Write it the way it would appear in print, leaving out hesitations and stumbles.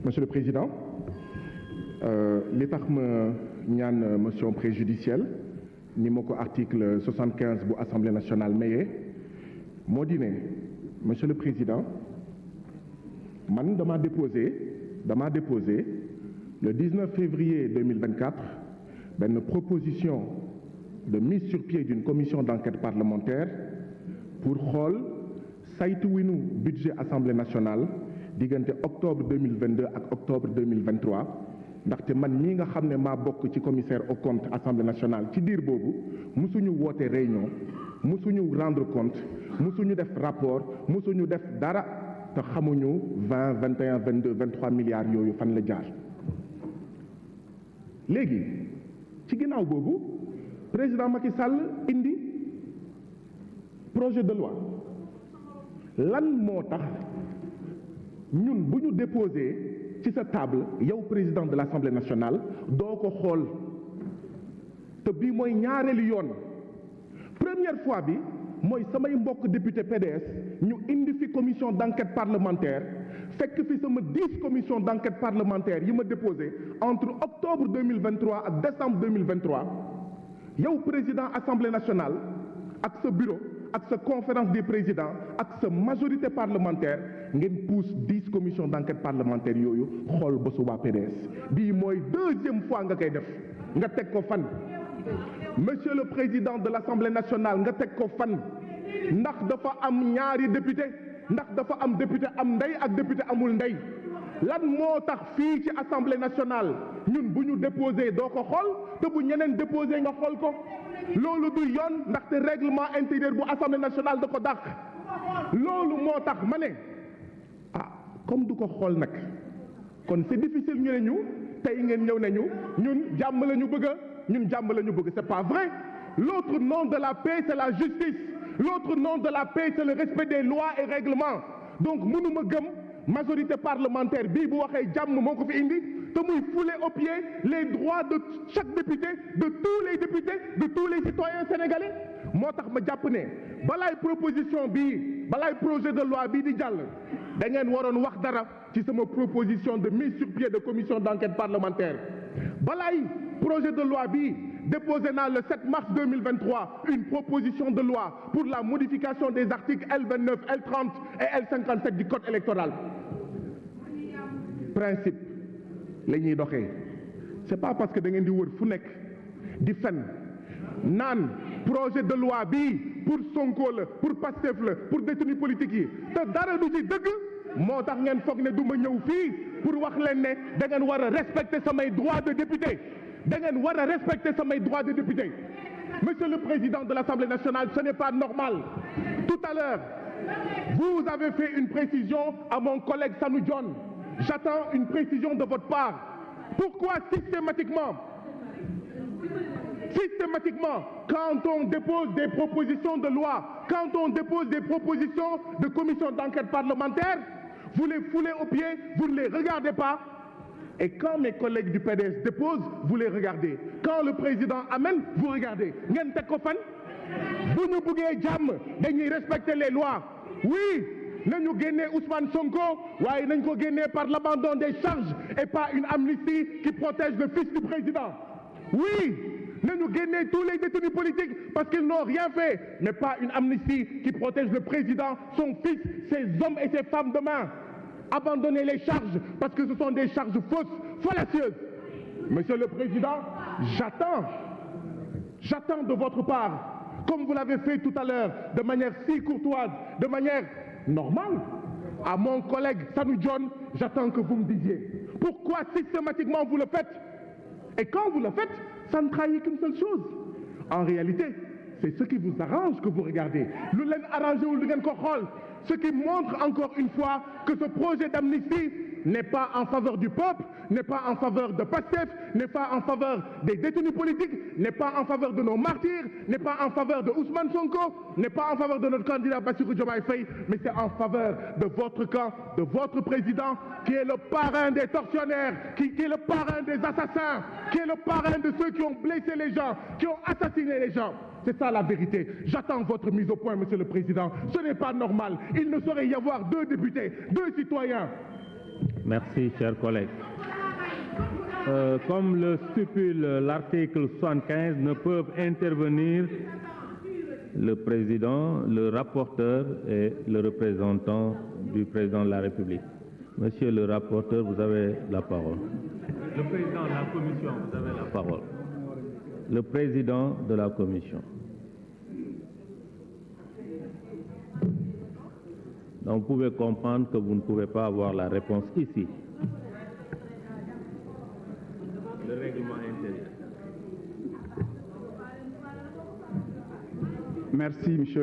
Monsieur le Président, li tax ma ñaan motion préjudicielle ni ma ko article 75 bu Assemblée nationale mayee moo di ne Monsieur le Président man dama déposé le 19 février 2024 benn proposition de mise sur pied d'une commission d'enquête parlementaire pour xool saytuwinu budget Assemblée nationale diggante octobre 2022 ak octobre 2023 ndaxte man mii nga xam ne maa bokk ci commissaire aux comptes Assemblée nationale ci diir boobu musuñu woote réunion musuñu rendre compte musuñu def rapport musuñu def dara te xamuñu 20 21 22 23 milliards yooyu fan la jaar. léegi ci ginnaaw boobu président Macky Sall indi projet de loi lan moo tax ñun bu ñu déposé ci sa table yow président de l'Assemblée nationale doo ko xool te bii mooy ñaareelu yoon première fois bi mooy samay mbokk député PDS ñu indi fi commission d'enquête parlementaire fekk fi sama 10 commission d'enquête parlementaire yi ma déposé entre octobre 2023 ak décembre 2023 yow président Assemblée nationale ak sa bureau ak sa conférence des présidents ak sa majorité parlementaire ngeen pousse 10 commissions d'enquête parlementaire yooyu xool ba su waa PDS bii mooy deuxième fois nga koy def nga teg ko fan. Monsieur le président de l'Assemblée nationale nga teg ko fan ndax dafa am ñaari député ndax dafa am député am ndey ak député amul ndey lan moo tax fii ci Assemblée nationale ñun bu ñu déposé doo ko xool te bu ñeneen déposé nga xool ko loolu du yoon ndaxte règlement intérieur bu Assemblée nationale da ko dàq loolu moo tax ma ne comme du ko xool nag kon c'est difficile ñu ne ñu tey ngeen ñëw nañu ñun jàmm la ñu bëgg ñun jàmm la ñu bëgg c'est pas vrai l'autre nom de la paix c'est la justice l'autre nom de la paix c'est le respect des lois et règlements donc mënuma gëm majorité parlementaire bii bu waxee jàmm moo ko fi indi te muy fouler aux pieds les droits de chaque député de tous les députés de tous les citoyens sénégalais moo tax ma jàpp ne balaay proposition bii balaay projet de loi bii di jàll da ngeen waroon wax dara ci sama proposition de mise sur pied de commission d'enquête parlementaire balaay projet de loi bi déposé naa le 7 mars 2023 une proposition de loi pour la modification des articles L29 L30 et L57 du code électoral principe la ñuy doxee c'est pas parce que da ngeen di wër fu nekk di fen naan projet de loi bi pour Sonko la pour Pastef la pour détenus politiques yi te dara du ci dëgg moo tax ngeen foog ne du ma ñëw fii pour wax leen ne da ngeen war a respecter samay droits de député da ngeen war a respecter samay droits de député monsieur le président de l'Assemblée nationale ce n'est pas normal tout à l'heure vous avez fait une précision à mon collègue Sanu Dione j'attends une précision de votre part pourquoi systématiquement quand on dépose des propositions de loi quand on dépose des propositions de commission d'enquête parlementaire vous les foulez aux pieds vous ne les regardez pas et quand mes collègues du PDS déposent vous les regardez quand le président amène vous regardez ngeen teg ko fan bu ñu bëggee jàmm dañuy respecter les lois oui nañu génnee Ousmane Sonko waaye nañ ko génnee par l'abandon des charges et pas une amnistie qui protège le fils du président oui nañu génnee tous les détenus politiques parce qu'ils n'ont rien fait mais pas une amnistie qui protège le président son fils ses hommes et ses femmes demain abandonner les charges parce que ce sont des charges fausses fallacieuses monsieur le président j'attends de votre part comme vous l'avez fait tout à l'heure de manière si courtoise de manière normale à mon collègue Sanu Dione j'attends que vous me disiez pourquoi systématiquement vous le faites et quand vous le faites ça ne trahit qu'une seule chose en réalité c'est ce qui vous arrange que vous regardez lu leen arrangé wul di ngeen ko xool ce qui montre encore une fois que ce projet d'amnistie n'est pas en faveur du peuple n'est pas en faveur de Pastef n'est pas en faveur des détenus politiques n'est pas en faveur de nos martyrs n'est pas en faveur de Ousmane Sonko n'est pas en faveur de notre candidat Bassirou Diomaye Faye mais c'est en faveur de votre camp de votre président qui est le parrain des tortionnaires qui est le parrain des assassins qui est le parrain de ceux qui ont blessé les gens qui ont assassiné les gens c'est ça la vérité j'attends votre mise au point monsieur le président ce n'est pas normal il ne saurait y avoir deux députés deux citoyens Merci, chers collègues. Comme le stipule l'article 75, ne peuvent intervenir le président, le rapporteur et le représentant du président de la République. Monsieur le rapporteur, vous avez la parole. Le président de la commission, vous avez la parole. Le président de la commission. Donc, vous pouvez comprendre que vous ne pouvez pas avoir la réponse ici. Le règlement intérieur. Merci, monsieur le